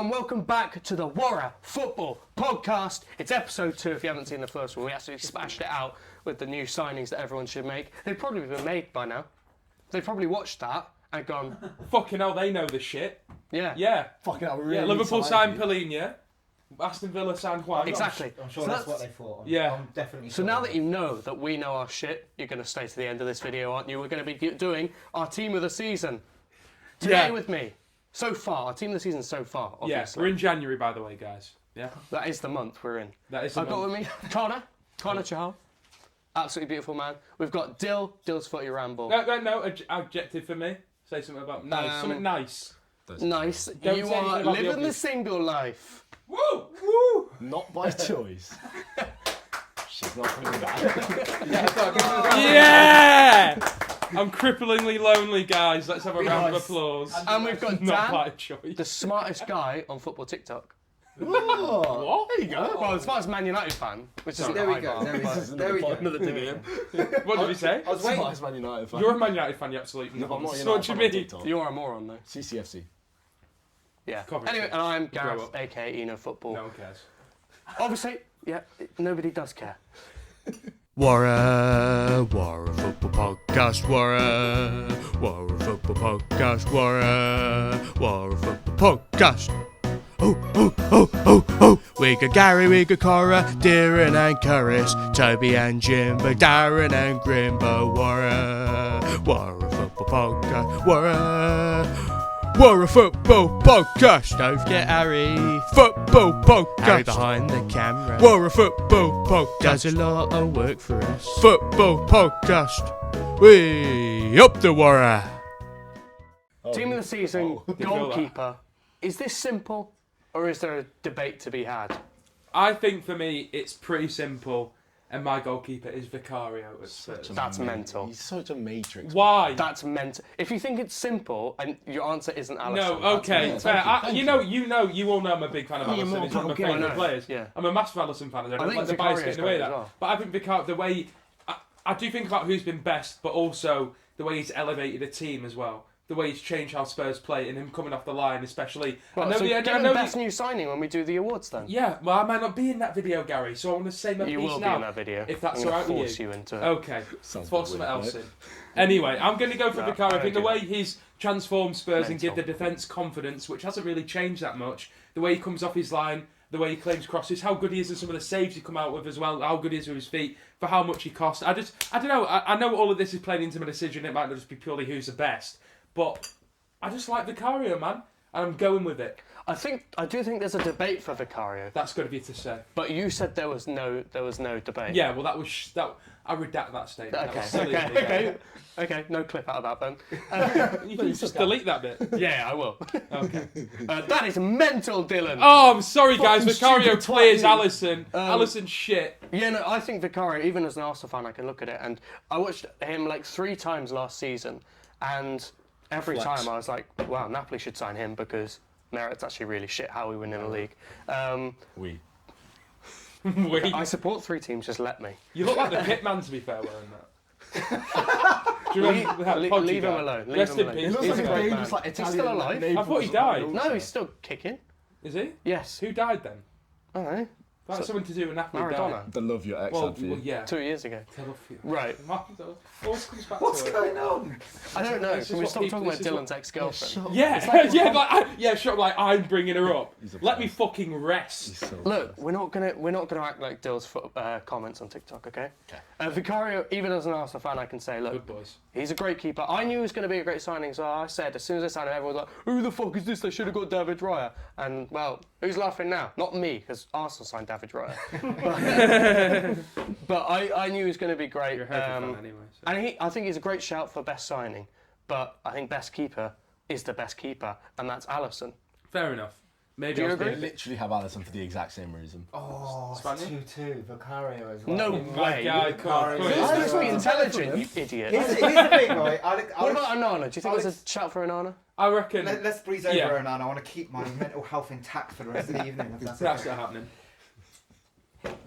everyone, welcome back to the Warra Football Podcast. It's episode 2 if you haven't seen the first one. We absolutely smashed it out with the new signings that everyone should make. They've probably been made by now. They've probably watched that and gone, fucking hell, they know this shit. Yeah. Yeah. Fucking hell, really. Yeah, Liverpool signed Palhinha. Aston Villa signed Juan. Exactly. I'm sure So that's what they thought. I'm definitely So sure now that you know that we know our shit, you're going to stay to the end of this video, aren't you? We're going to be doing our team of the season. Today with me, so far, our team of the season so far, obviously. Yeah, we're in January, by the way, guys. Yeah. That is the month we're in. That is the I've got month. with me Connor Chahal. Absolutely beautiful man. We've got Dill's footy ramble. No, adjective for me. Say something about nice. Something nice. Nice. Don't You say are anything about the living the obvious. single life. Woo! Woo! Not by choice. She's not coming back. Yeah! I'm cripplingly lonely, guys. Let's have a round of applause. And we've got Not by Dan, choice. the smartest guy on football TikTok. Oh, What? there you go. Well, the smartest Man United fan, which isn't There a we high go, bar, there we but- go. There we go. Another dig at him. What did he say? I was waiting. Smartest Man United fan. You're a Man United fan, you absolutely No, I'm not a nonce. United What do fan you on mean? TikTok. You're a moron, though. CCFC. Yeah. Coventry. Anyway, and I'm Grow Gareth, up. aka Eno Football. No one cares. Obviously, yeah, nobody does care. Warra Football Podcast, Warra Football Podcast, Warra Football Podcast. Oh. We got Gary, we got Cora, Darren and Curris, Toby and Jimbo, Darren and Grimbo, Warra Football Podcast, Warra Football Podcast. Don't forget Harry, Football Podcast. Harry behind the camera. Warra Football Podcast. Does a lot of work for us. Football Podcast. We up the Warra. Team of the season, feel that? goalkeeper. Is this simple, or is there a debate to be had? I think for me, it's pretty simple, and my goalkeeper is Vicario at Spurs. That's mental. He's such a matrix. Why? That's mental. If you think it's simple and your answer isn't Alisson, No, okay, that's fair. thank you. You all know I'm a big fan of you're Alisson. more He's one of my goalkeeper. I favourite know, players. yeah. I'm a massive Alisson fan. I don't think like the bias Vicario's getting away great with as that. well. But I think Vicario, the way I do think about who's been best, but also the way he's elevated a team as well. The way he's changed how Spurs play, and him coming off the line, especially. Well, so give him best new signing when we do the awards then. Yeah, well, I might not be in that video, Gary. So I want to say my You piece will now. be in that video. If that's I'm gonna alright with force you. you into it. Okay, Sounds force weird, something else right? in. Anyway, I'm going to go for No, Vicario. I I think the don't way he's transformed Spurs and give Mental. the defence confidence, which hasn't really changed that much. The way he comes off his line, the way he claims crosses, how good he is in some of the saves he come out with as well, how good he is with his feet, for how much he costs. I don't know. I know all of this is playing into my decision. It might not just be purely who's the best, but I just like Vicario, man, and I'm going with it. I do think there's a debate for Vicario, That's got to be to say. but you said there was no debate. Yeah, well, that was that. I redact that statement. That was silly of me, Okay. No clip out of that then. You can just delete that bit. Yeah, I will. Okay. That is mental, Dylan. Oh, I'm sorry, guys. Fucking Vicario stupid clears twat. Alisson. Alisson shit. Yeah, no, I think Vicario, even as an Arsenal fan, I can look at it, and I watched him like 3 times last season, and every Flex. time I was like, wow, Napoli should sign him because Merit's actually really shit how we win in the league. We. Wait. I support 3 teams, just let me. You look like the Pitman, to be fair, wearing that. Do you remember that leave podgy him guy? alone, leave Rest him in alone. He peace. looks He's like a a great famous man. like He's Italian. still alive? Naples I thought he or died. something. No, he's still kicking. Is he? Yes. Who died then? I don't know. That's something to do with Napoli Maradona. died. The love your ex Well, had for you. well, yeah. 2 years ago. I love you. Right. Always comes back What's to it. going on? I don't know. This is Can we what stop people- talking about this is what- Dylan's ex-girlfriend? Yeah, sure. Like I'm bringing her up. He's a Let me bad- fucking rest. He's so Look, we're not gonna act like Dill's comments on TikTok, okay? Vicario, even as an Arsenal fan, I can say, look, Good boys. he's a great keeper. I knew he was going to be a great signing, so I said, as soon as I signed him, everyone was like, who the fuck is this? They should have got David Raya. And, well, who's laughing now? Not me, because Arsenal signed David Raya. but I knew he was going to be great. You're a Hereford fan anyway. So. And I think he's a great shout for best signing. But I think best keeper is the best keeper, and that's Alisson. Fair enough. Maybe Do you I'll agree? I literally have Alisson for the exact same reason. Oh, it's Spaniard? 2-2. Vicario as well. No My way. guy, come on. Vicario. You're Yeah. supposed to be Yeah. intelligent, you idiot. Here's the thing, right? What about Onana? Do you think Alex- there's a shout for Onana? I reckon Let's breeze over Yeah. it now. I want to keep my mental health intact for the rest of the evening. If that's that's okay. not happening.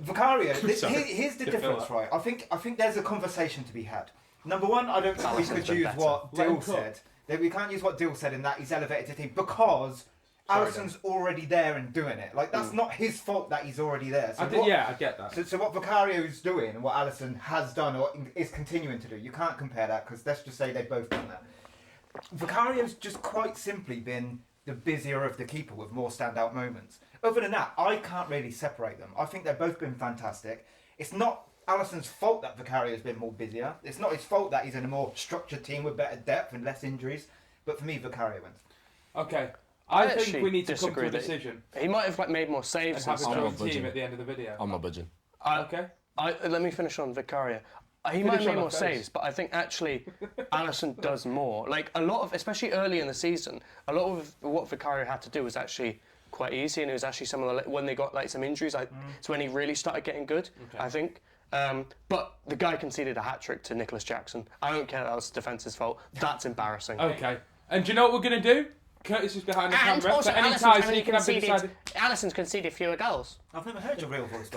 Vicario, Sorry. here's the Good difference, fella. right? I think there's a conversation to be had. Number one, I don't think we Alisson's could been use better. what Let him Dill cook. said. That we can't use what Dill said in that he's elevated the team because Alisson's already there and doing it. Like, that's not his fault that he's already there. So I get that. So what Vicario's doing and what Alisson has done or is continuing to do, you can't compare that because let's just say they've both done that. Vicario's just quite simply been the busier of the keeper with more standout moments. Other than that, I can't really separate them. I think they've both been fantastic. It's not Alisson's fault that Vicario's been more busier. It's not his fault that he's in a more structured team with better depth and less injuries. But for me, Vicario wins. Okay. I think actually we need to come to a disagree that decision He might have made more and saves have and a stuff. joint team at the end of the video. I'm not budging. Okay. Let me finish on Vicario. He Finish might have on made the more face. saves, but I think actually Alisson does more. Like a lot of, especially early in the season, a lot of what Vicario had to do was actually quite easy, and it was actually some of the when they got like some injuries. It's when he really started getting good. Okay. I think. But the guy conceded a hat trick to Nicholas Jackson. I don't care that was defence's fault. That's embarrassing. Okay. And do you know what we're going to do? Curtis is behind the And camera. also, For any Alisson's ties, only he can have the conceded. decided. Alisson's conceded fewer goals. I've never heard your real voice.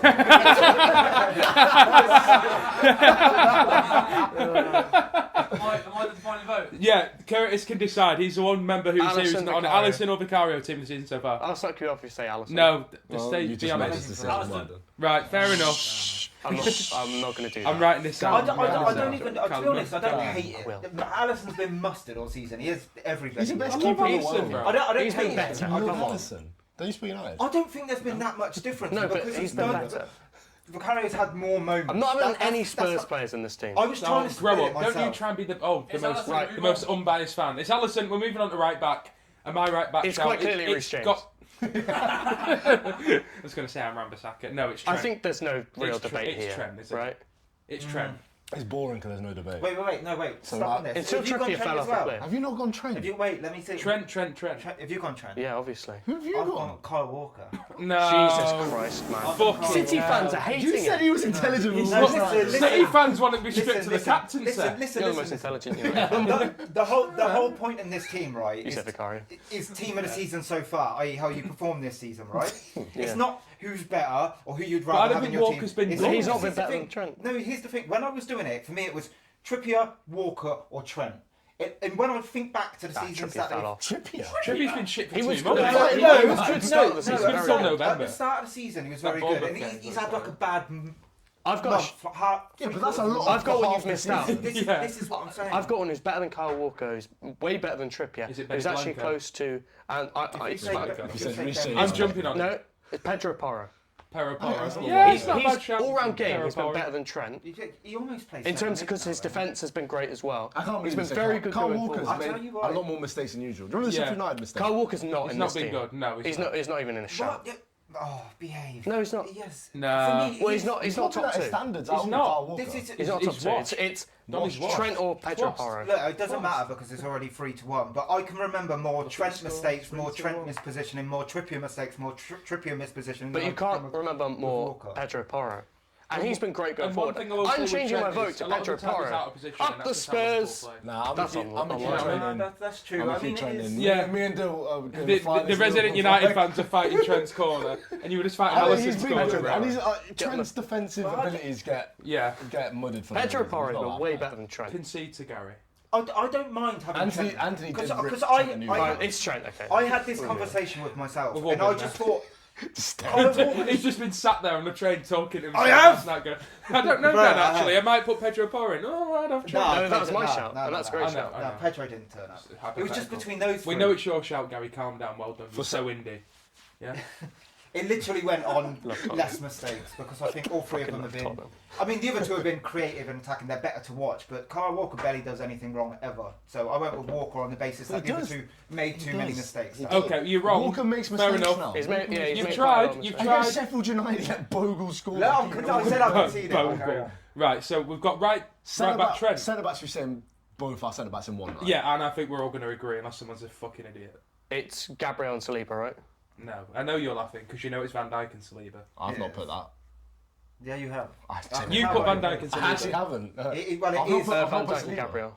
Am I the defining vote? Yeah, Curtis can decide. He's the one member who's here who's Alisson, on Vicario. Alisson or Vicario team this season so far. I'll suck you off if you say Alisson. No, Well, stay, you be just made honest. this decision. Well done. Right, fair enough. I'm not going to do that. I'm writing this I down. don't even. To be honest, I don't I hate will. it. Alisson's been mustard all season. He is every best. He's the best I love keeper in the Alisson, world. bro. I don't He's hate been it. better. You Oh, love come on. Alisson. Don't you speak United? I don't think there's been that much difference. No, but because he's been done- better. Vicario's had more moments. I'm not having That- any that's- that's- Spurs players in this team. I was trying to Grow split up. it Don't you myself. try and be the It's most Alisson, the most unbiased fan. It's Alisson. We're moving on to right back. And my right back It's shout, quite clearly it's Reece James. got- I was going to say I'm Rambasaka. No, it's Trent. I think there's no real It's debate it's here, Trent, isn't it? right? It's Trent. It's boring because there's no debate. Wait. So Stop on that- this. Until Have you gone Trippier Trent fell as off the well? cliff. Have you not gone Trent? Have you, wait, let me see. Trent. Have you gone Trent? Yeah, obviously. Who have you I've gone? gone Kyle Walker. No. Jesus Christ, man. Fuck City hell. fans are hating You said it. he was intelligent. He's before. not- listen, City fans want to be stripped Listen, to the captaincy. listen, You're the most intelligent you The whole point in this team, right, You said Vicario. is team of the season so far, i.e. how you perform this season, right? Yeah. It's not who's better or who you'd I rather don't have in think your Walker's team. been It's- good. He's not here's been the better thing. than Trent. No, here's the thing. When I was doing it, for me it was Trippier, Walker or Trent. And when I think back to the seasons Trippie that fell they've... off. Trippier. Trippier's been shit for He 2 was months. good. No, He was good start of the season. Very at November. the start of the season he was very That good, Bournemouth and game he's was had like a great. bad I've got. month. Yeah, but that's a lot. I've got for one half you've the missed season. out. This is what I'm saying. I've got one who's better than Kyle Walker, who's way better than Trippier. Is it who's actually Blanco? close to. And you say- You said Reece James. I'm jumping on it. no, it's Pedro Porro. Pero Oh, that's not Yeah, bad. it's not a bad He's shout. all round game. Pero He's been Porro. better than Trent. He almost plays In terms centre because mid his now, right? defence has been great as well. I can't He's really been say very Kyle- good Kyle going Walker's forward. I'll tell made you a what. lot more mistakes than usual. Do you remember the Yeah. Sheffield United mistake? Kyle Walker's not He's in not this been team. good. No, He's not. He's not even in a shout. What? Yeah. Oh, behave. No, he's not. Yes. No. For me, Well, he's not. He's not Talking top at his two. standards. He's out with not. Kyle Walker. This is, He's not top He's two. washed. It's No, he's washed. Trent or Pedro Washed. Porro. Look, it doesn't matter because it's already 3-1. But I can remember more Trent mistakes, more Trent mispositioning, more Trippier mistakes, more Trippier mispositioning. But than you I can't can with remember more Walker. Pedro Porro. And he's been great going And one forward. thing I will say I'm with changing my Trent vote is to a lot of Pedro the time he's out Porro. of position, Up and the that's just how Liverpool Spurs. play. Nah, I'm That's a keep on- training. That's true. I'm I a mean, keep it is. training. Yeah. Me and Dill are going The, to fight the this Resident Liverpool United fight. fans are fighting Trent's corner, and you were just fighting I mean, he's Alisson's been corner. good, and he's, Get Trent's defensive Well, I abilities get Yeah, mudded for Pedro no reason. Porro It's has not been that way bad. better than Trent. concede to Gary. I don't mind having Trent. Anthony did Because rip I, Trent a new I, one. It's Trent, okay. I had this conversation with myself, We've all and I been just there. thought. Just Kyle Walker- He's just been sat there on the train talking to himself. I have! That's not good. I don't know Bro, that I have. actually. I might put Pedro Porro in. Oh, I'd have Trent. No, that was my no, shout, no, and that's no, a great I know, shout. I No, know. Pedro didn't turn up. It was just Hypothetical. between those We three. know it's your shout, Gary. Calm down. Well done. You're so indie. Yeah. It literally went on Love Tottenham. less mistakes because I think all three of them have Fucking been. love Tottenham. I mean, the other two have been creative and attacking. They're better to watch, but Kyle Walker barely does anything wrong ever. So I went with Walker on the basis that He the other does. two made too He many does. mistakes. He That's does. all. Okay, you're wrong. Walker makes Fair mistakes enough. now. He's made, yeah, he's You've made tried, quite a lot of you've mistakes. tried. Against Sheffield United, let Bogle score. No, I said I conceded. Bogle. Right, so we've got right back Trent. Centre backs, we're saying both our centre backs in one. Right? Yeah, and I think we're all going to agree unless someone's a fucking idiot. It's Gabriel and Saliba, right? No, I know you're laughing because you know it's Van Dijk and Saliba. I've not Yes. put that. Yeah, you have. I I You can't put Van wait. Dijk and I actually Saliba. haven't. Well, it I've not is. put- I've Van not put Dijk and Saliba. Gabriel.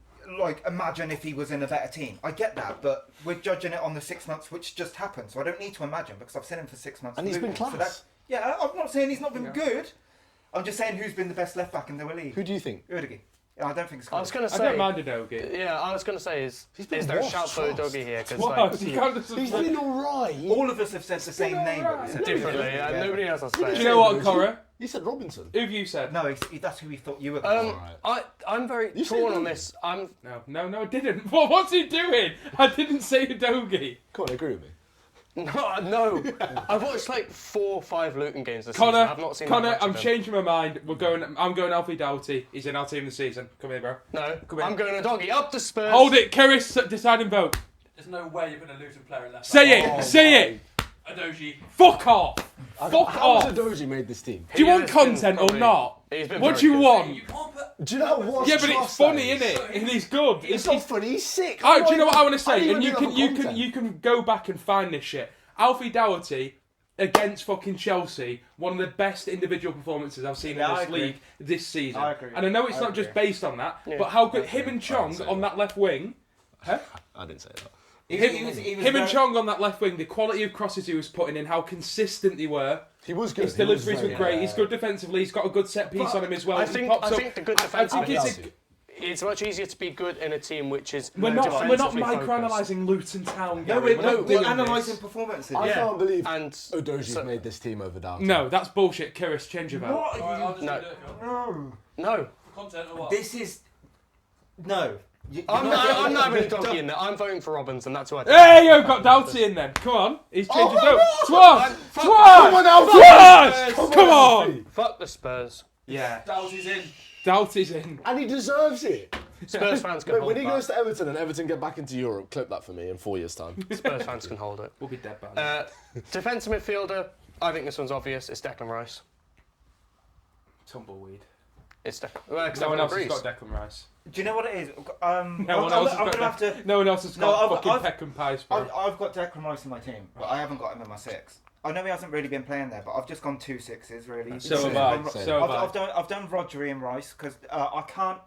like imagine if he was in a better team. I get that, but we're judging it on the 6 months which just happened, so I don't need to imagine because I've seen him for 6 months. And he's been So class. yeah, I'm not saying he's not been good. I'm just saying who's been the best left back in the league. Who do you think? Udogie. Yeah, I don't think it's I was going to I say. don't mind a Dogie. Yeah, I was going to say is been there a washed, shout for Charles. Udogie here? Because What? You can't just- He's been alright. All of us have said the same name, but we said differently, yeah, nobody else has to say. Do you know what, Cora? You said Robinson. Who have you said? No, that's who we thought you were going to I'm very You said torn on Udogie. this. I'm No, I didn't. What's he doing? I didn't say a Dogie. Come on, agree with me. no. I've watched like 4 or 5 Luton games this season. Connor, I've not seen that much I'm of them. changing my mind. I'm going Alfie Doughty. He's in our team this season. Come here, bro. No, Come in. I'm going a doggy up the Spurs. Hold it, Kiris. Deciding vote. There's no way you're putting a Luton player in left. Say back. it. Say it. Adoji. Fuck off. Fuck How off. has Adoji made this team? Do you He want has been content or probably- not? He's been What very do you good. want? You can't put. Do you know what? Yeah, but it's funny, isn't it? And he's good. It's not funny. He's sick. Oh, do you know what I want to I say? don't And even you do enough can content. go back and find this shit. Alfie Doughty against fucking Chelsea, one of the best individual performances I've seen Yeah, in I this agree. league this season. I agree. And I know it's I not just agree. based on that, Yeah. but how good I him agree. and I Chong didn't say on that left wing. I didn't say that. Him and very- Chong on that left wing, the quality of crosses he was putting in, how consistent they were. He was good. His He was deliveries were very great. good. He's good defensively. He's got a good set piece But on him as well. I He think pops up. the good I defense. think it's Doughty. It's much easier to be good in a team which is we're not defensively focused. microanalysing Luton Town. No, Gary. we're not doing analysing this. performances. I Yeah. can't believe And Odoji's so- made this team over Doughty. No, that's bullshit. Kiris, change your vote. What Alright, are I'll just No. do it. if you want. No. no, For content or what? This is no. I'm not having a doggy in there. I'm voting for Robbins, and that's who I think. Hey, you've got Doughty in then. Come on. He's changed his vote. Twas! Come on, Alfie! Twas! Come on! Fuck the Spurs. Yeah. Doughty's in. Doughty's in. And he deserves it. Spurs fans can When hold he that. goes to Everton and Everton get back into Europe, clip that for me in 4 years' time. Spurs fans can hold it. We'll be dead bad. Defensive midfielder. I think this one's obvious. It's Declan Rice. Tumbleweed. It's Well, 'cause No one everyone else has agrees. got Declan Rice. Do you know what it is? No one else has I'm got gonna have to. No one else has No, got I've- fucking I've- peck and pies, bro. I've got Declan Rice in my team, but I haven't got him in my 6. I know he hasn't really been playing there, but I've just gone 2 6s really. So have Same. I. Same. So have I. I've done Rodri and Rice because I can't.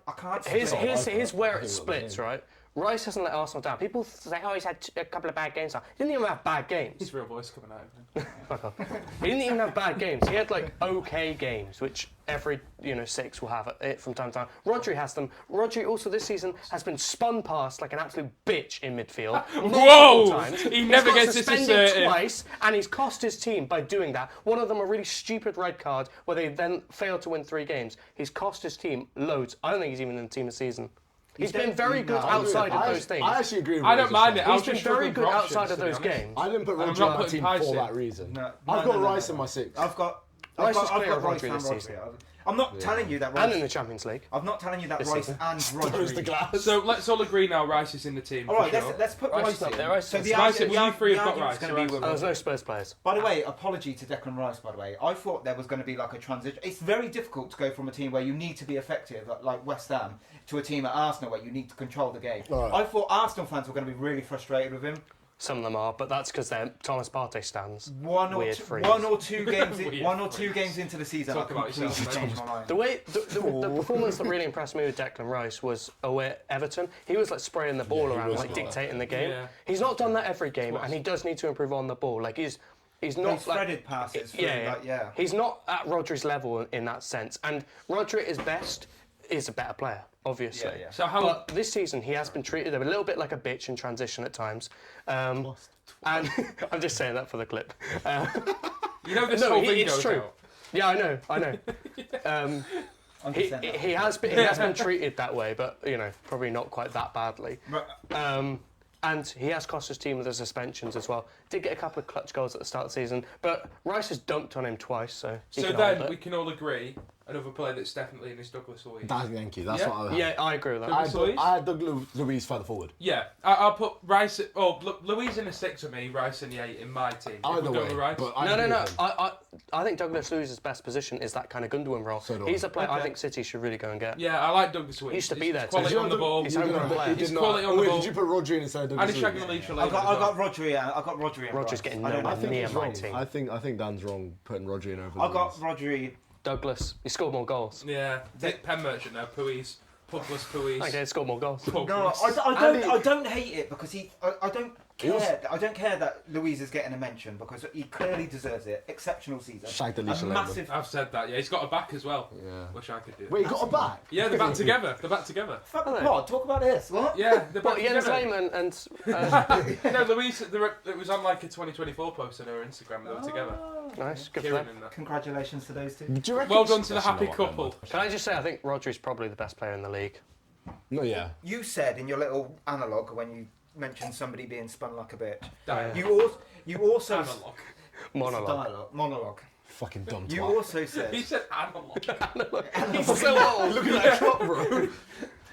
Here's where I it think splits, we're the right? Rice hasn't let Arsenal down. People say, oh, he's had a couple of bad games. He didn't even have bad games. His real voice coming out of him. Fuck off. He didn't even have bad games. He had like okay games, which every 6 will have it from time to time. Rodri has them. Rodri also this season has been spun past like an absolute bitch in midfield. Whoa! multiple times. He He's never got gets this suspended assertive. twice, and he's cost his team by doing that. One of them a really stupid red card where they then failed to win 3 games. He's cost his team loads. I don't think he's even in the team this season. He's been very good outside of those things. I actually agree with I what don't you mind said. it. I was He's been just very struggling good for options, outside of to be those honest. games. I didn't put I'm Rodri not on my putting team Pies for in. that reason. No, I've no, got no, Rice no. in my 6. I've got Rice is clear I've of got Rice Rodri and this season. Rodri. I'm not telling you that And in Rice. the Champions League. I'm not telling you that This Rice season. and Throws the Rodri. glass. So let's all agree now Rice is in the team. All for right, sure. let's put Rice Rice is up in. there, Rice So is the up there. argument- Rice, you three the have got argument's Rice, gonna be so with- There's no Spurs players. By the way, apology to Declan Rice, by the way. I thought there was going to be like a transition. It's very difficult to go from a team where you need to be effective, like West Ham, to a team at Arsenal where you need to control the game. Right. I thought Arsenal fans were going to be really frustrated with him. Some of them are, but that's because they're Thomas Partey stands. One or Weird two, freeze. one or two games, Weird one or two freeze. games into the season, Talk I about completely yourself, changed my mind. The way the performance that really impressed me with Declan Rice was away at Everton. He was like spraying the ball he around, was like like dictating the game. Yeah. He's not done that every game, Twice. and he does need to improve on the ball. Like he's Those not like threaded passes, through, yeah, like, yeah. He's not at Rodri's level in that sense. And Rodri at his best is a better player, obviously. Yeah, yeah. So how? But this season he has been treated a little bit like a bitch in transition at times. And I'm just saying that for the clip. You know this No, whole he- thing it's goes true. out. Yeah, I know. I'm just He, saying that. he has been treated that way, but probably not quite that badly. But- And he has cost his team with the suspensions as well. Did get a couple of clutch goals at the start of the season, but Rice has dunked on him twice, so he So can then hold we it. can all agree another player that's definitely in is Douglas Luiz. Thank you. That's Yeah. what I had. Yeah, I agree with that. I had, Luiz? I had Doug Luiz further forward. Yeah, I'll put Rice. Louise in a 6 with me, Rice in the 8 in my team. If Either we go way, with Rice. but I No. agree with him. I think Douglas Luiz's best position is that kind of Gundogan role. So do I. He's a player I Okay. think City should really go and get. Yeah, I like Douglas Luiz. He used to be He's there too. Quality Did on the ball. He's You homegrown did not- player. you did He's not- quality on oh, the wait, ball. did you put Rodri instead of And Douglas he's Luiz? shagging Alicia I later. got Rodri. I got Rodri. And Roger's Rice. getting I don't nowhere know. think near he's my wrong. team. I think Dan's wrong putting Rodri in over I got Luiz. Rodri. Douglas, he scored more goals. Yeah, Dick Pen Merchant now. Pui's Pugless Louise. Okay, score more goals. No, I don't hate it because I don't care. I don't care that Louise is getting a mention because he clearly deserves it. Exceptional season. Shag the A Lisa massive. I've said that. Yeah, he's got a back as well. Yeah. Wish I could do. Wait, he got a back? Yeah, they're back together. They're back together. Fuck the pod. Talk about this. What? Yeah, they're back What, Jens together. Lehmann and... No, Louise, it was on like a 2024 post on her Instagram. They were together. Nice, good for Kieran them. and that. Congratulations to those two. Do you reckon Well done to the Actually, happy no, I couple. Can I just say, I think Rodri's probably the best player in the league. No, yeah. You said in your little analogue when you mentioned somebody being spun like a bitch. Dialogue. You also Analog. Monologue. Fucking dumb You twat. also said He said analog. He's so old. Look at that shot, bro.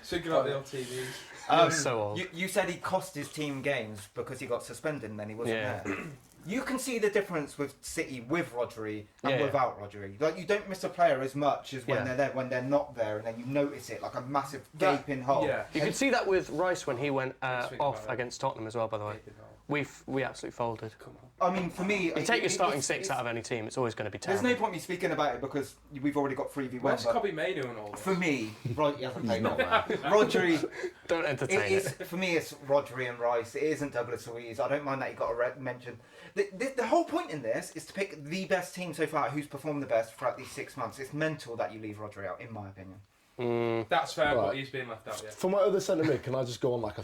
Thinking about the old TVs. He's so old. you said he cost his team games because he got suspended and then he wasn't Yeah. there. You can see the difference with City with Rodri and Yeah. without Rodri. Like you don't miss a player as much as when Yeah. they're there, when they're not there, and then you notice it like a massive gaping hole. Yeah. You could see that with Rice when he went Think off about it. against Tottenham as well, by the way. We absolutely folded. Come on. I mean, for me, You take your starting it's- six it's- out of any team, it's always going to be There's terrible. no point me speaking about it because we've already got 3v1. Where's but Kobe Mainu and all this? for me, right, he hasn't played Not that. bad. Rodri. Don't entertain It is, it. for me, it's Rodri and Rice. It isn't Douglas Luiz. I don't mind that he got a mention. The whole point in this is to pick the best team so far who's performed the best throughout these 6 months. It's mental that you leave Rodri out, in my opinion. That's fair, Right. but he's being left out, yeah. For my other centre mid, can I just go on like a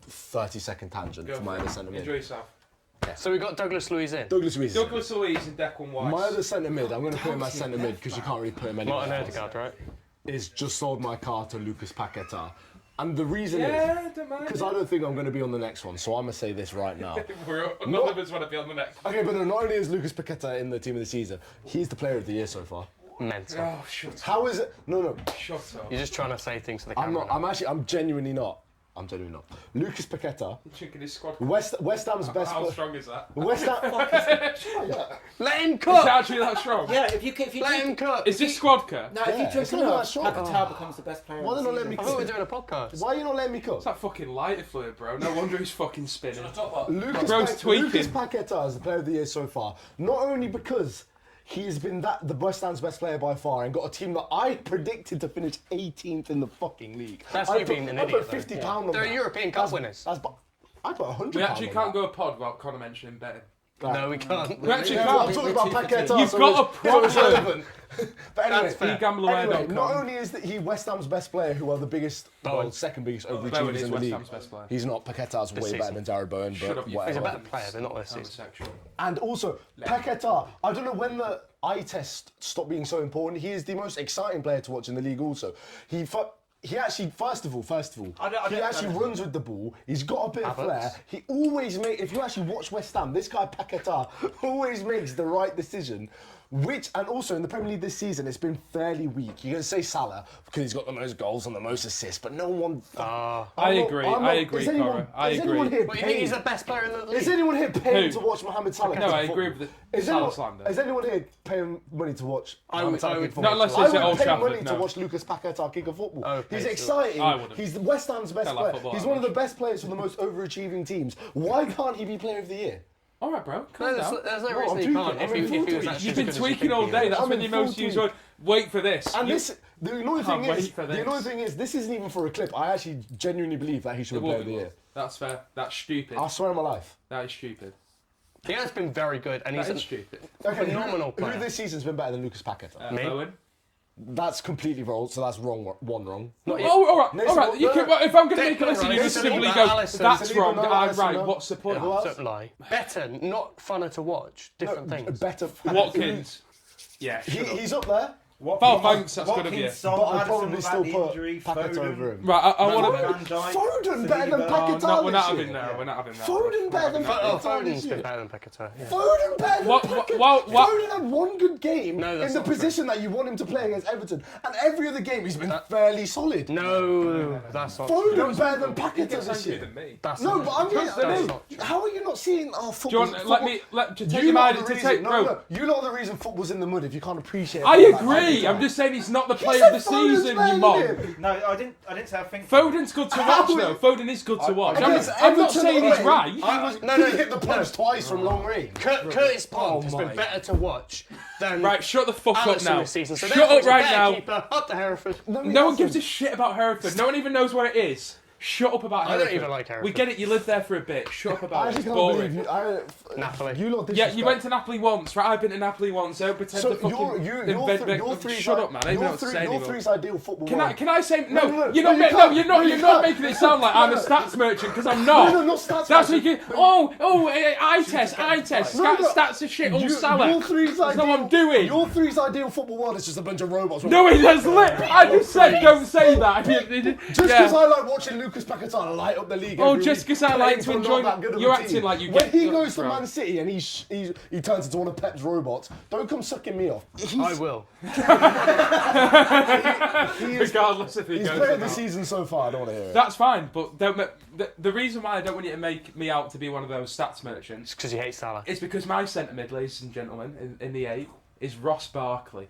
30-second tangent Go for my for other it. centre Enjoy mid? yourself. So we got Douglas Luiz in. Douglas Luiz. Douglas Luiz and Declan Weiss. My other centre mid, I'm going to put him as centre mid because you can't really put him anywhere Martin else. Odegaard, right? Is just sold my car to Lucas Paqueta. And the reason Yeah, is don't mind. because I don't think I'm going to be on the next one, so I'm going to say this right now. None of us want to be on the next. Okay, but not only is Lucas Paqueta in the team of the season, he's the player of the year so far. Mental. Oh, shut up. How is it? No. Shut up. You're just trying to say things to the I'm camera. not. I'm genuinely not. Lucas Paqueta, Chinking his squad. West Ham's best How player. strong is that? West Ham. Let him Is cook! it actually that strong? Yeah, if you Let him cook! Is this squad car? No, Yeah, if you drink it's not that enough, strong. Paquetá becomes the best player. Why of the don't they let season. me I thought we were doing a podcast. Why are you not letting me cook? It's that fucking lighter fluid, bro. No wonder he's fucking spinning. Top up. Lucas Bro's tweaking. Paqueta is the player of the year so far. Not only because he's been the West Ham's best player by far and got a team that I predicted to finish 18th in the fucking league. That's I you being an I idiot, put £50 though. on They're that. European Cup winners. I put £100 We actually on can't that. go a pod without Connor mentioning betting. No, we can't. We actually Yeah, can't. I'm talking about Paqueta. You've so got it's- a problem. so it's relevant. But anyway, That's fair. eGambleAware.com. not only is that he West Ham's best player, who are the biggest, Bowen. well, second biggest overachievers Bowen is in the West league. Ham's best player. He's not. Paqueta's way season. better than Jared Bowen, Shut but up, you whatever. He's a better player, but not this season. Homosexual. And also, Paqueta, I don't know when the eye test stopped being so important. He is the most exciting player to watch in the league also. He actually, first of all, he actually runs with the ball. He's got a bit of flair. He always makes, if you actually watch West Ham, this guy Paqueta always makes the right decision. And also in the Premier League this season, it's been fairly weak. You're going to say Salah because he's got the most goals and the most assists, but no one. I agree, Cora. I is agree. anyone here But you think he's paying? the best player in the league? Is anyone here paying Who? to watch Mohamed Salah? No, kick I a agree football? with the Is Salah anyone, slander. is anyone here paying money to watch Mohamed Salah kick a not football? unless I it's at would Old pay Trafford, money to no. watch Lucas Paqueta kick a football. I would pay He's to. exciting. I wouldn't. He's West Ham's best Don't like player. football He's that one of the much. best players for the most overachieving teams. Why can't he be player of the year? All right, bro. No, Calm down. there's no No, reason I'm he can't. tweaking. If I'm he in full was tweak. actually You've as been good as he tweaking could all be, day. yeah. That's I'm when in you full most use tweak. word. Wait for this. And You- the annoying Can't thing wait is, for the this. annoying thing is, this isn't even for a clip. I actually genuinely believe that he should It be will player of be the good. year. That's fair. That's stupid. I swear on my life. That is stupid. He has been very good, and That he's is stupid. Okay, phenomenal who player. this season's been better than Lucas Paqueta? Me? Bowen. That's completely wrong. So that's wrong. One wrong. Not yet. Oh, all right, No, all right. You no, can, no. if I'm going to make a Declan listen, you Rice, just simply Saliba, go, Alisson, that's Saliba, wrong, no, I'm Alisson, right, no. what's the point? Who else? Don't lie. Better, not funner to watch. Different things. Better. Watkins. Yeah, shut up. He's up there. Oh, thanks, that's good of you. But I'd probably still put Paqueta over him. Right, I want to... Foden better than Paqueta We're not this having year. that, we're not having that. Foden better than Oh, Paqueta this Foden's year. been better than Paqueta. Yeah. Foden better than What- Paqueta. what- Foden had one good game No, that's in the not true. position that you want him to play against Everton, and every other game he's been fairly solid. No, that's not Foden true. better than He Paqueta gets this angrier year. than me. That's No, not but I'm true. getting. That's No, not true. how are you not seeing our Do you football? want, let me, to take You your lot mind, are the to reason. take, No, bro. no, you lot are the reason football's in the mud if you can't appreciate. I football like agree. agree. I'm just saying he's not the player of the season, you mom. No, I didn't say I think. Foden's good to watch, though. Foden is good to watch. I'm not saying he's right. No, he hit the post twice from long range. Curtis Pond has been better to watch than Right, shut the fuck up Alisson now. this season. So Shut therefore up he's a right better now. Keeper, up to Hereford. No one gives a shit about Hereford. No one even knows where it is. Shut up about I Hereford. don't even like Hereford. We get it, you lived there for a bit. Shut up about it. It's can't boring. believe you. Napoli. You lot Yeah, you went to Napoli once, right? I've been to Napoli once. Don't pretend So to fucking your three. shut up, man. I don't know what to say Your anymore. three's ideal football. Can I say No, you're you not can't. you're not making it sound like I'm a stats merchant because I'm not. No, not stats. That's what you eye test. Stats are shit. All Salah. Your three's That's ideal. not what I'm doing. Your three's ideal football world is just a bunch of robots. No, it has lit. I just said don't say that. Just because I like watching Lucas Paquetá light up the league. Oh, every just week, 'cause I like to playing for enjoy- not that good of a you're team. acting like you When get- he goes to Bro. Man City and he turns into one of Pep's robots, don't come sucking me off. I will. Regardless if he He's goes player or of the not. season so far. I don't want to hear it. That's fine, but the reason why I don't want you to make me out to be one of those stats merchants It's because you hate Salah. is because my centre mid, ladies and gentlemen, in the 8 is Ross Barkley.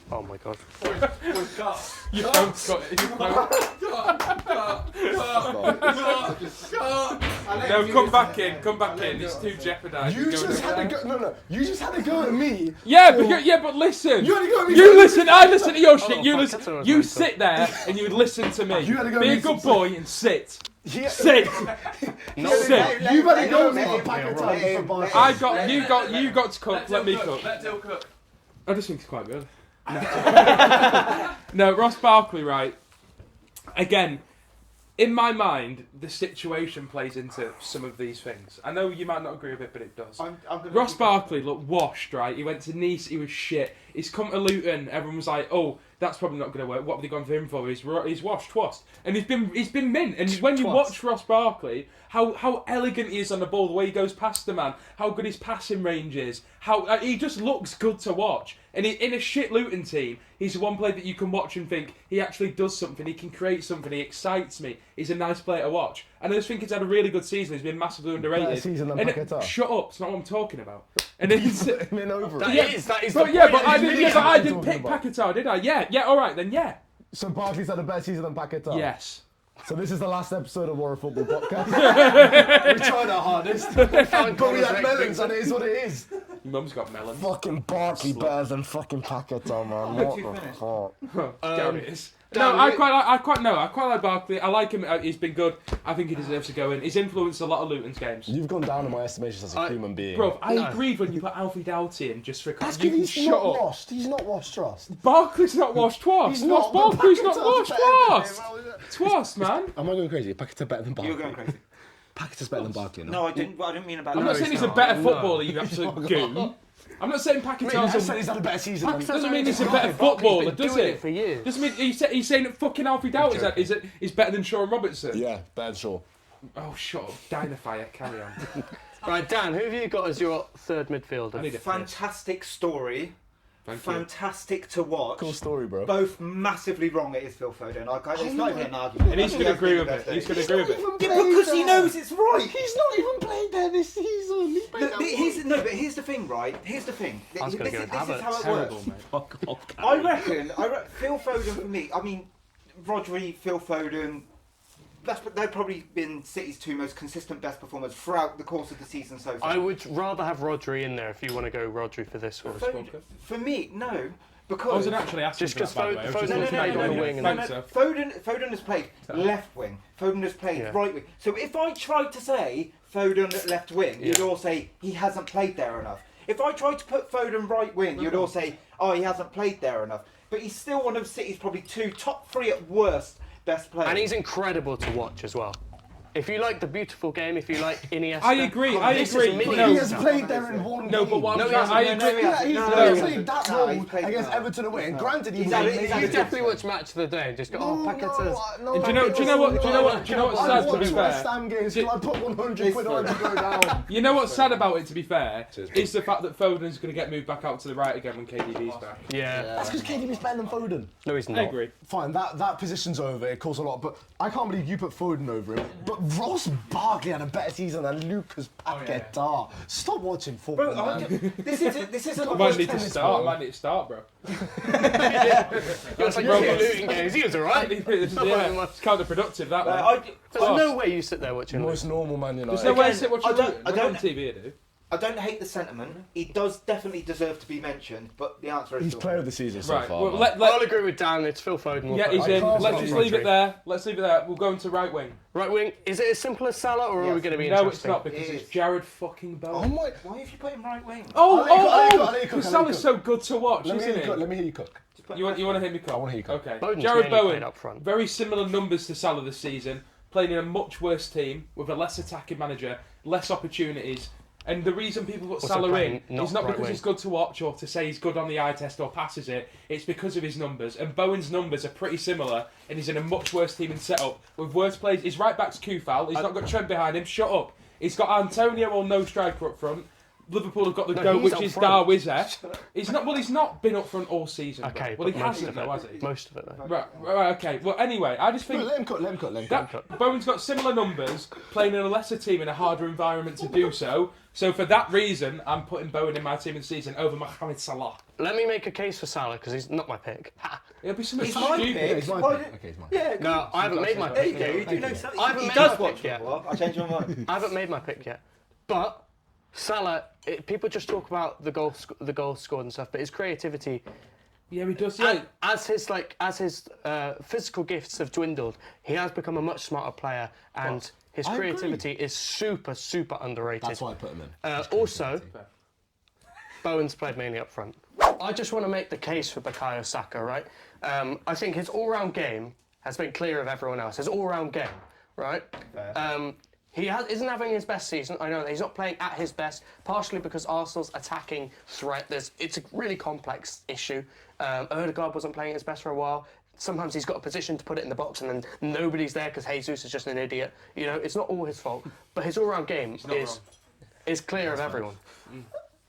Oh my god. You don't got it. You don't. No, come back in. It's too jeopardised. You just had a go. No. You just had a go at me. Yeah, but listen. You had a go at me. You listen. I listen to your shit. Oh, You fuck, listen. that's what I was You meant to sit there and you listen to me. You had a go Be at a me good some- boy and sit. Yeah. Sit. No, Sit. You better go let for him- Paquetá for Barca. I got you got to cook. Let me cook. Let Dill cook. I just think it's quite good. No, Ross Barkley, right? Again, in my mind, the situation plays into some of these things. I know you might not agree with it, but it does. Ross Barkley looked washed, right? He went to Nice, he was shit. He's come to Luton, everyone was like, oh, that's probably not going to work. What have they gone for him for? He's washed twice. And he's been mint. And when you watch Ross Barkley, how elegant he is on the ball, the way he goes past the man, how good his passing range is, how he just looks good to watch. And in a shit Luton team, he's the one player that you can watch and think, he actually does something, he can create something, he excites me, he's a nice player to watch. And I just think he's had a really good season, he's been massively underrated. Better season than And Paquetá. shut up, it's not what I'm talking about. And then Put him in over That it. is the but point. I really didn't pick talking Paquetá, did I? Yeah, alright then, yeah. So Barkley's had a better season than Paquetá. Yes. So this is the last episode of Warra Football Podcast. We tried our hardest, but we had melons, and it is what it is. Your mum's got melon. Fucking Barkley better than fucking Paquetá, man. What you the finish? fuck? Gary is. No, I quite like Barkley. I like him. He's been good. I think he deserves to go in. He's influenced a lot of Luton's games. You've gone down in my estimation as a human being. Bro, I agreed when you put Alfie Doughty in just for a That's you because can he's shut not up. washed. He's not washed, trust. Barkley's not washed twice. He's not. Ross but Barkley's not Paquetá's washed better than twice. Twice, man. Am I going crazy? Paquetá better than Barkley. You're going crazy. Paquetá's better than Barkley, no? No, I didn't mean about I'm that. not saying he's a better footballer, you absolute goon. I'm not saying I Paquetá's just a... said he's had a better season than... Doesn't mean he's a better footballer, does doing it? it for years. Doesn't mean he's saying that fucking Alfie Doughty is better than Sean Robertson. Yeah, better sure. Oh, shut up. Dynafire, carry on. Right, Dan, who have you got as your third midfielder? I need a Fantastic story. Thank you. Fantastic to watch. Cool story, bro. Both massively wrong. It is Phil Foden. It's not even an argument. And he's going to agree with it. He's going to agree with it. Yeah, because he knows it's right. He's not even played there this season. He played there But here's the thing, right? Here's the thing. I was gonna This go is with Havertz. how it Terrible, works. mate. Fuck off, I reckon Phil Foden for me. I mean, Rodri, Phil Foden. They've probably been City's two most consistent best performers throughout the course of the season so far. I would rather have Rodri in there if you want to go Rodri for this one. For me, no. Because I wasn't actually asking Just for that, by the way. I was just Foden looking played at on the you. wing and Thanks, then- sir. Foden has played left wing. Foden has played Yeah. right wing. So if I tried to say Foden at left wing, you'd Yeah. all say he hasn't played there enough. If I tried to put Foden right wing, you'd all say, oh, he hasn't played there enough. But he's still one of City's probably top three at worst best players. And he's incredible to watch as well. If you like the beautiful game, if you like Iniesta... I agree. This is mini- He has played there in one No, game. but what No, I'm he trying, I hasn't. agree. Yeah, he's No, played that no, role he's played against that. Everton away. And granted, he He's was had it- amazing. he's had You it- definitely watch Match of the Day and just go, oh, Paqueta's... And do you know what's sad, to be West fair? Ham games, till I put 100 quid on to go down. You know what's sad about it, to be fair, is the fact that Foden's going to get moved back out to the right again when KDB's back. Yeah. That's because KDB's better than Foden. No, he's not. I agree. Fine, that position's over. It costs a lot, but I can't believe you put Foden over him. But Ross Barkley had a better season than Lucas Paquetá. Stop watching football, man. This isn't I a might need to start, bro. It's like Luton games. He was alright. It's counterproductive, that one. There's no way you sit there watching Most normal Man United. There's no way I sit watching I don't- Luton. I We're on don't- TV, I do. I don't hate the sentiment. He does definitely deserve to be mentioned, but the answer is He's still player of the season so Right, far. well, man. I'll agree with Dan. It's Phil Foden. Yeah, he's in. can't Let's stop just him. leave it there. Let's leave it there. We'll go into right wing. Right wing. Is it as simple as Salah, or are we Yes. going to be No, it's interesting? not because It it's is. Jared fucking Bowen. my... Why have you put him right wing? Oh, I'll let you cook. Because Salah's so good to watch, Let me isn't hear you cook. he? Let me hear you cook. You want to hear me cook? I wanna hear you cook. Okay. Boden's Jared mainly Bowen, played up front. very similar numbers to Salah this season, playing in a much worse team with a less attacking manager, less opportunities. And the reason people put Also Salah playing in not is not right because wing. he's good to watch or to say he's good on the eye test or passes it. It's because of his numbers. And Bowen's numbers are pretty similar, and he's in a much worse team and setup with worse players. His right back's Kufal. He's not got Trent behind him. Shut up. He's got Antonio or no striker up front. Liverpool have got the No, goat, he's which up is front. Darwize. He's not. Well, he's not been up front all season. bro. Okay, Well, he but most hasn't of though, it. has he? Most of it, though. Right. Okay. Well, anyway, I just think Let him cook. Let him cook. Let him cook. that Bowen's got similar numbers, playing in a lesser team in a harder environment to do so. So for that reason, I'm putting Bowen in my team of the season over Mohamed Salah. Let me make a case for Salah because he's not my pick. It'll be something He's my stupid. pick. Yeah, he's my Why pick. did- Okay, he's mine. Yeah, No, I haven't made my there you pick go. yet. You do know something. I haven't He made does my watch pick yet. football. I changed my mind. I haven't made my pick yet. But Salah, people just talk about the goals scored and stuff, but his creativity, Yeah, he does. Yeah. as his physical gifts have dwindled, he has become a much smarter player, and his I agree. creativity is super underrated. That's why I put him in. Also, Bowen's played mainly up front. I just want to make the case for Bukayo Saka, right? I think his all-round game has been clear of everyone else. His all-round game, right? Isn't having his best season. I know that he's not playing at his best, partially because Arsenal's attacking threat. It's a really complex issue. Odegaard wasn't playing his best for a while. Sometimes he's got a position to put it in the box and then nobody's there because Jesus is just an idiot. You know, it's not all his fault. But his all-round game is clear of everyone,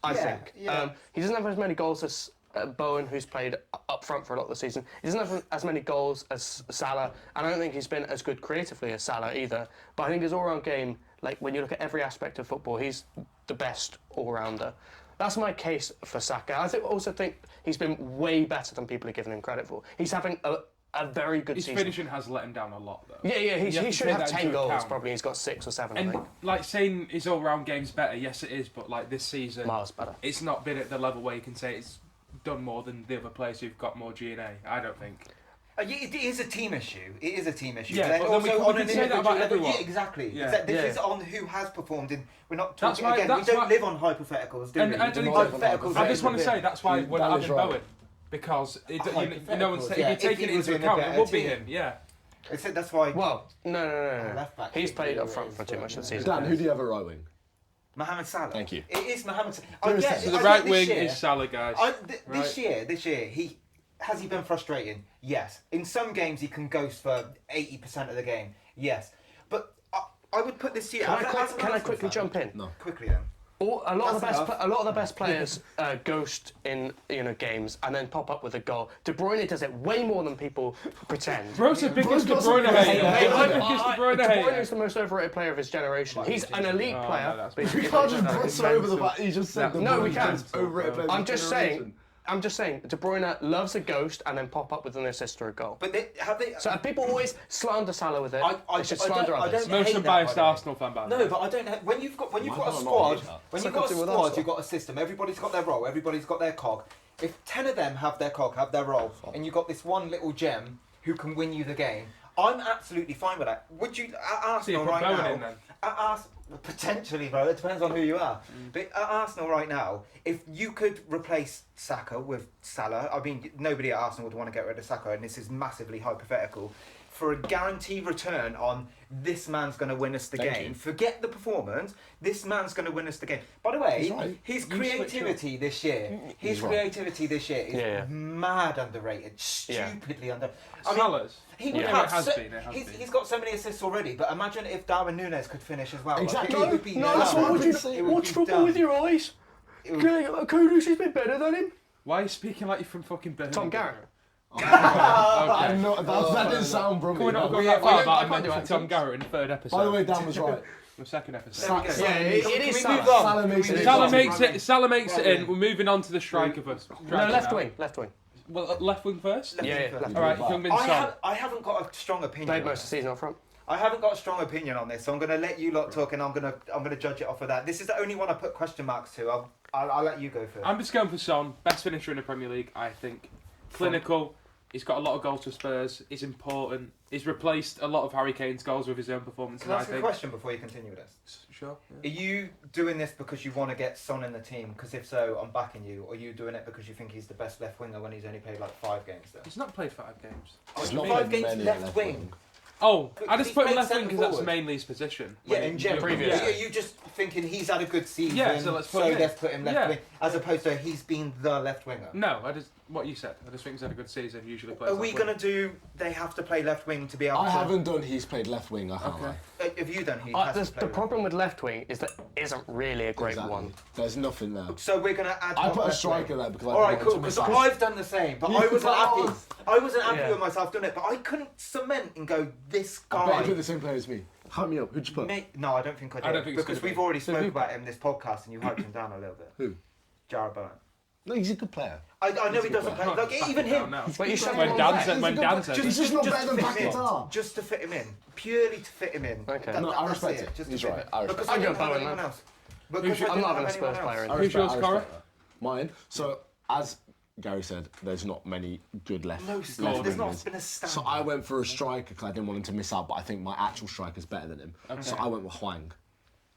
I think. yeah. He doesn't have as many goals as Bowen, who's played up front for a lot of the season. He doesn't have as many goals as Salah, and I don't think he's been as good creatively as Salah either. But I think his all-round game, like when you look at every aspect of football, he's the best all-rounder. That's my case for Saka. I also think he's been way better than people are giving him credit for. He's having a very good His season. finishing has let him down a lot, though. Yeah, You have he to should take have that 10 into goals, account. probably. He's got 6 or 7, I And think. like saying his all-round game's better, yes, it is. But like this season, Miles better. it's not been at the level where you can say it's done more than the other players who've got more G&A. I don't think. It is a team issue. It is a team issue. Yeah, but then we also can say that about level, everyone. yeah, exactly. Yeah. This is on who has performed. We're not That's talking why- again. We that's don't why- live on hypotheticals, do we? And We do I hypotheticals. I just want to are say that's why we're not That is having right. Bowen because no one's Hypotheticals, if yeah. you're If taking he it was into in a account, it better would be team. him. Yeah. That's why. Well, no. left back He's should played be up where front it's for too from. much of the season. Dan, who do you have at right wing? Mohamed Salah. Thank you. It is Mohamed Salah. So the right wing is Salah, guys. This year, has he been frustrating? Yes. In some games, he can ghost for 80% of the game. Yes. But I would put this year. Can I as an quickly Arsenal fan- jump in? No. Quickly then. A lot of That's the best players ghost in games and then pop up with a goal. De Bruyne does it way more than people pretend. Bro's the biggest De Bro's Bruyne got some- hater. Hey, I'm the biggest De Bruyne De Bruyne hater. is the most overrated player of his generation. He's an elite Oh, player. no, that's but We he's- can't just no, brush over the fact he just said No, the no, we Bruyne can't. is overrated player of I'm his just generation. saying. De Bruyne loves a ghost and then pop up with an assist or a goal. But have they? So people always slander Salah with it. I They should don't- slander I others. don't- Most hate that, unbiased by the way. Arsenal fan, by the No, way. but I don't. When you've got a Why do I squad, not hate that? when you've Something got a to do with squad, Arsenal. you've got a system. Everybody's got their role. Everybody's got their cog. If 10 of them have their cog, have their role, and you've got this one little gem who can win you the game, I'm absolutely fine with that. Would you at So you Arsenal put right Bowen now? in then? Potentially, bro. It depends on who you are. But at Arsenal right now, if you could replace Saka with Salah, I mean, nobody at Arsenal would want to get rid of Saka, and this is massively hypothetical. For a guaranteed return on this man's going to win us the Thank game. you. Forget the performance. This man's going to win us the game. By the way, He's right. his switch creativity this year, He's right. is Yeah. mad underrated, Yeah. stupidly under. I mean, Salah's. he would Yeah. have It has so- been, it has been. he's got so many assists already, but imagine if Darwin Núñez could finish as well. Exactly. Like, it would be That's done. what would you It would watch be football done. with your eyes. It would- Kudus has been better than him. Why are you speaking like you're from fucking Birmingham? Tom Garrett. I'm not, that didn't sound Can we brilliant. not go Yeah, that far I about can't do mentioning Tom accents. Garrett in the third episode? By the way, Dan was right. The second episode. Salah it is Can we move Salah. on? Salah Can we makes move it- Salah on? makes it. Salah makes it Right in. wing. We're moving on to the striker first. No, left wing. Well, left wing first. Yeah. Left All right, wing. Heung-min Son. I haven't got a strong opinion. Played on most of the this. season up front. I haven't got a strong opinion on this, so I'm going to let you lot talk, and I'm going to judge it off of that. This is the only one I put question marks to. I'll let you go first. I'm just going for Son. Best finisher in the Premier League, I think. Clinical. He's got a lot of goals for Spurs. He's important. He's replaced a lot of Harry Kane's goals with his own performances, Can I I ask you a think. question before you continue with this? Sure. Are you doing this because you want to get Son in the team? Because if so, I'm backing you. Or are you doing it because you think he's the best left winger when he's only played like 5 games there? He's not played 5 games. He's Oh, not 5 played games many left wing. Oh, I But just he's put him played left wing centre because that's forward. mainly his position. Yeah, When in he- general. previous. Are you just thinking he's had a good season? Yeah, so let's put him in. let's put him left Yeah. wing, as opposed to he's been the left winger. No, I just what you said. I just think he's had a good season. Usually plays. Are we left wing. going to do? They have to play left wing to be able I to. haven't done he's played left wing, I can't Okay. lie. Have you done? He has to play The left. problem with left wing is that it isn't really a great Exactly. one. There's nothing there. So we're going to add. I one put a left striker wing. there because I All right, didn't cool. want to Because miss out. I've done the same, but You I wasn't happy. can't. I wasn't happy Yeah. with myself doing it, but I couldn't cement and go this I bet you guy. put the same player as me. Hype me up. Who'd you put? No, I don't think I did. I don't think it's because gonna we've be. already So spoke who- about him in this podcast, and you hyped him down a little bit. Who? Jarrod Bowen. No, he's a good player. I know he doesn't play. Back Like even it down him. now. But you said When one Dan back. said, when Dan said, He's just not better than to fit him in. Paquetá. Just to fit him in, purely to fit him in. Okay. No, I that's respect it. Just to He's fit right. him in. I respect Because it. I I'd didn't go have Bowen anyone then. else. Because I I'm didn't not having have a Spurs anyone player else. in. I Who's respect- yours, I Cora? respect that. Mine. So, as Gary said, there's not many good left. No, left there's not wingers. been a stand. So I went for a striker because I didn't want him to miss out, but I think my actual striker's better than him. So I went with Hwang.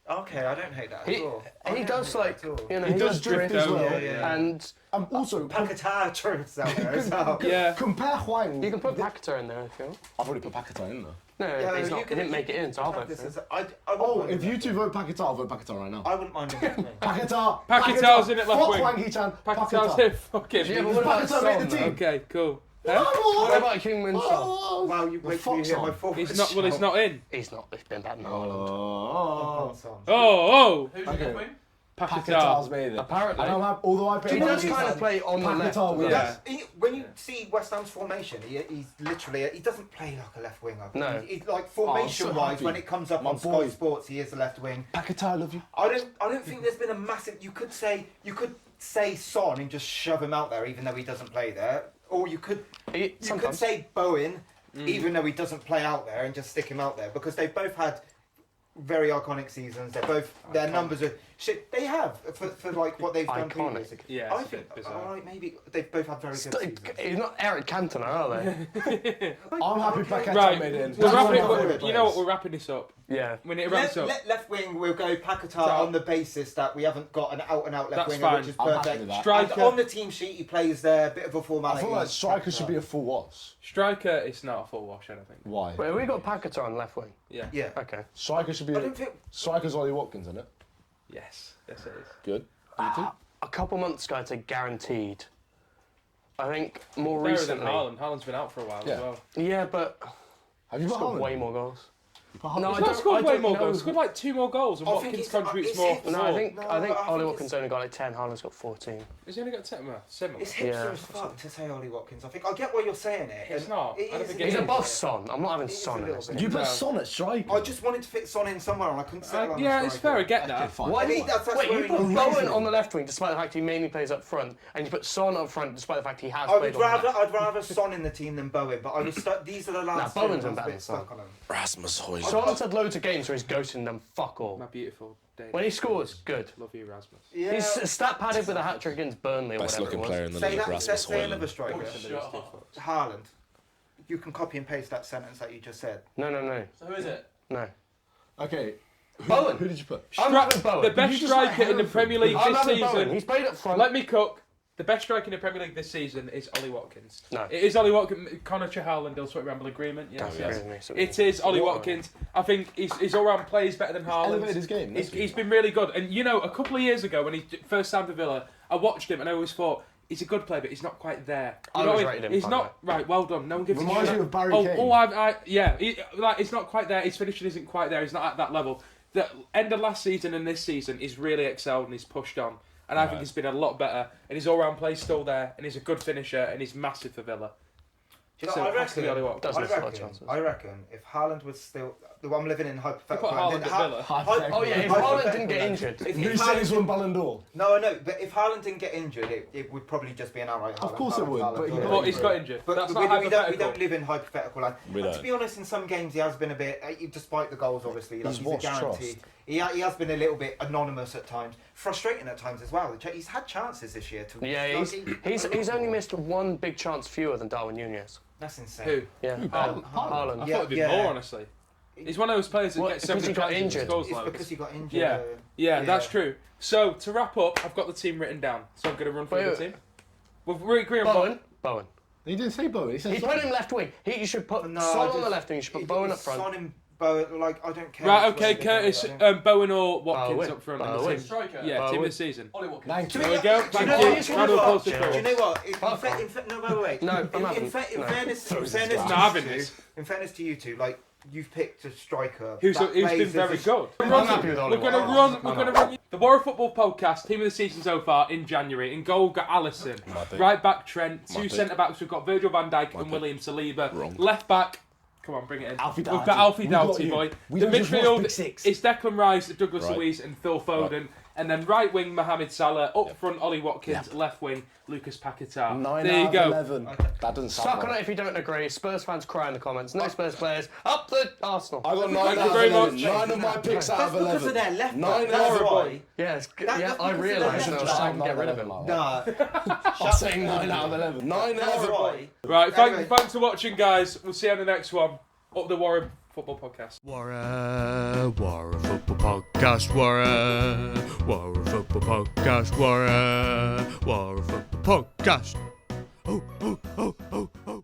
Okay, I don't hate that He, at all. he does like, you know, He he does does drift drift as well. Yeah, yeah. and Also, Paquetá drifts out there as well. yeah. compare Hwang. you can put Paquetá in there if you want. I've already put Paquetá in there. No, Yeah, he's you not. can- He didn't make it in, so I'll vote This for him. is- I wouldn't Oh, mind if him you left two wing. vote Paquetá, I'll vote Paquetá right now. I wouldn't mind him left wing. Paquetá. Paquetá's in at left Fuck wing. Hwang Hee-chan. Paquetá's here. Fucking. Yeah, but what about Paquetá made the Son, team. Okay, cool. Huh? What about Heung-min Son? Oh, Wow, you wait till you Fox hear on. my forward He's not. Well, he's shout. not in. He's not. He's been bad in Haaland. oh. Oh, Who's Okay. your left wing? Paquetá's Paquetá. made it. Apparently. And although I He put does kind of play on the left. Paquetá as will. well. Yeah. When you see West Ham's formation, he's literally he doesn't play like a left winger. No. He's like so formation-wise, happy. when it comes up My on boy. Sky Sports, he is a left wing. Paquetá, I love you. I don't think there's been a massive. You could say Son and just shove him out there, even though he doesn't play there, or you could could Sometimes. say Bowen, even though he doesn't play out there, and just stick him out there because they've both had very iconic seasons. They're both their numbers are shit. They have for like what they've done Iconic. previously. Yeah, I it's a think bit bizarre. alright, maybe they've both had very good seasons. He's not Eric Cantona, are they? I'm happy Okay. Paquetá Right. made it in. We're That's wrapping one of my it, favourite you know what? players. We're wrapping this up. Yeah. When it wraps up. Left wing, we'll go Paquetá So- on the basis that we haven't got an out-and-out left That's winger, fine. which is I'm happy perfect. with that. Striker. And on the team sheet, he plays there, bit of a I formality. feel like striker should be a full wash. Striker, it's not a full wash, I don't think. Why? Wait, have we got Paquetá on left wing? Yeah. Yeah. Okay. Striker should be. I don't think. Striker's Ollie Watkins, isn't it? Yes. Yes, it is. Good. A couple months ago, I'd say guaranteed. I think more Better recently. than Haaland. Haaland's been out for a while Yeah. as well. Yeah, but Have you he's got got Haaland? way more goals. No, I He's not don't- scored way don't more know. goals. He's scored like 2 more goals, and I think Watkins it's- contributes it's more. him. No, I think No, I think I Ollie think Watkins only got like 10. Haaland's got 14. He's only got 10 more. Similar. It's hipster Yeah. as fuck to say Ollie Watkins. I think I get why you're saying it. It's and not. it I don't is- think it it He's is. above Son. I'm not having It is a Son in little this. bit. You put No. Son at striker. I just wanted to fit Son in somewhere, and I couldn't settle on a Yeah, it's striker. fair. I get Okay, that. fine. Why I do think you, that's wait, where you he put was Bowen reasonable. on the left wing despite the fact he mainly plays up front, and you put Son up front despite the fact he has I played would on the rather left. I'd rather Son in the team than Bowen, but I was stuck. These are the last. Nah, Bowen's two, been I was a better bit than Son. stuck on him. Rasmus Højlund. Son's had loads of games where he's ghosting them fuck all. My beautiful Danish. When he scores, good. Love you, Rasmus. Yeah. He's stat padded with a hat trick against Burnley or Best whatever it looking was. player in the Say league, that. Rasmus Say another Højlund. striker. Shut up. Haaland. You can copy and paste that sentence that you just said. No. So who is it? No. Okay. Bowen. Who did you put? I'm having Bowen. The best You just like striker in the Hereford. Premier League I'm this having Bowen. season. He's played up front. Let me cook. The best striker in the Premier League this season is Ollie Watkins. No. It is Ollie Watkins. Connor Haaland, Dill Sweat Ramble agreement. Yes, Don't yes. agree with me, so- It is Ollie What? Watkins. I think his all-round play is better than Elevated Haaland. his game. He's been really good. And you know, a couple of years ago when he first signed for Villa, I watched him and I always thought he's a good player, but he's not quite there. You I know always what rated him He's quite not right. Well done. No one gives a Reminds shit. you of Barry Oh, Kane. yeah. Like it's not quite there. His finishing isn't quite there. He's not at that level. The end of last season and this season, he's really excelled and he's pushed on. And I think he's been a lot better. And his all-round play's still there. And he's a good finisher. And he's massive for Villa. Do you So know, it has to be Ollie Watkins. Doesn't. I reckon if Haaland was still, I'm living in hypothetical. Put Haaland at Villa. Oh yeah, if Haaland didn't get injured. Who said he's won Ballon d'Or? No, I know, but if Haaland didn't get injured, it would probably just be an outright Haaland. Of course it would, but he got But he's got injured. But That's we, not we don't hypothetical. live in hypothetical land. We And to don't. be honest, in some games he has been a bit, despite the goals, obviously, like, He's he's a lost guarantee. He has been a little bit anonymous at times, frustrating at times as well. He's had chances this year. Yeah, he's only missed one big chance fewer than Darwin Nunez. That's insane. Who? Yeah, Haaland. Haaland. I Yeah, thought it'd be yeah. more, honestly. He's one of those players that Well, gets because 70 he got chances and injured. scores It's loads. because he got injured. Yeah, that's true. So, to wrap up, I've got the team written down. So I'm going to run through the team. We'll agree on Bowen. He didn't say Bowen. He said He put him left wing. You should put No, Son I on the just- left wing. You should put Bowen up front. Son and Bowen, like, I don't care. Right, which way okay, they go, Curtis, I don't- Bowen or Watkins Bowen. up front in the Bowen. team. Striker. Yeah, team Bowen. of the season. Ollie Watkins. Thank There you. we go. Do you Thank know you. what? Do you Round of know applause what? to Do Curtis. you know what? Fuck off. No, wait. No, I'm In having. fairness, No. Not having this. in fairness to you two, like, you've picked a striker Who's that been plays very as a- good. I'm happy with Ollie We're going to run the Warra Football Podcast, team of the season so far in January. In goal, we've got Alisson. Matic. Right back, Trent. Two Matic. centre backs, we've got Virgil van Dijk and Matic. William Saliba. Wrong. Left back, come on, bring it in. Alfie We've Doughty. got Alfie We got Doughty, you. boy. We The don't just watch midfield Big Six. is Declan Rice, Douglas Right. Luiz, and Phil Foden. And then right wing, Mohamed Salah. Up front, Ollie Watkins. Yep. Left wing, Lucas Paquetá. 9 There you out go. of 11. That doesn't sound Suck on right. it if you don't agree. Spurs fans cry in the comments. No Spurs players. Up the Arsenal. I got 9 Thank you out of very 11. much. 9 of my picks out That's of because 11. of their left 9 back. That's horrible. why. Yeah, That's yeah. because I of realised the and I was left saying back. get rid of him. Nah. I'm saying 9 out of 11. 9 That's 11. why. Right, Anyway. thanks for watching, guys. We'll see you on the next one. Up the Warra Football Podcast. Warra Football Podcast, Warra Football Podcast, Warra Football Podcast. Oh, oh, oh, oh, oh.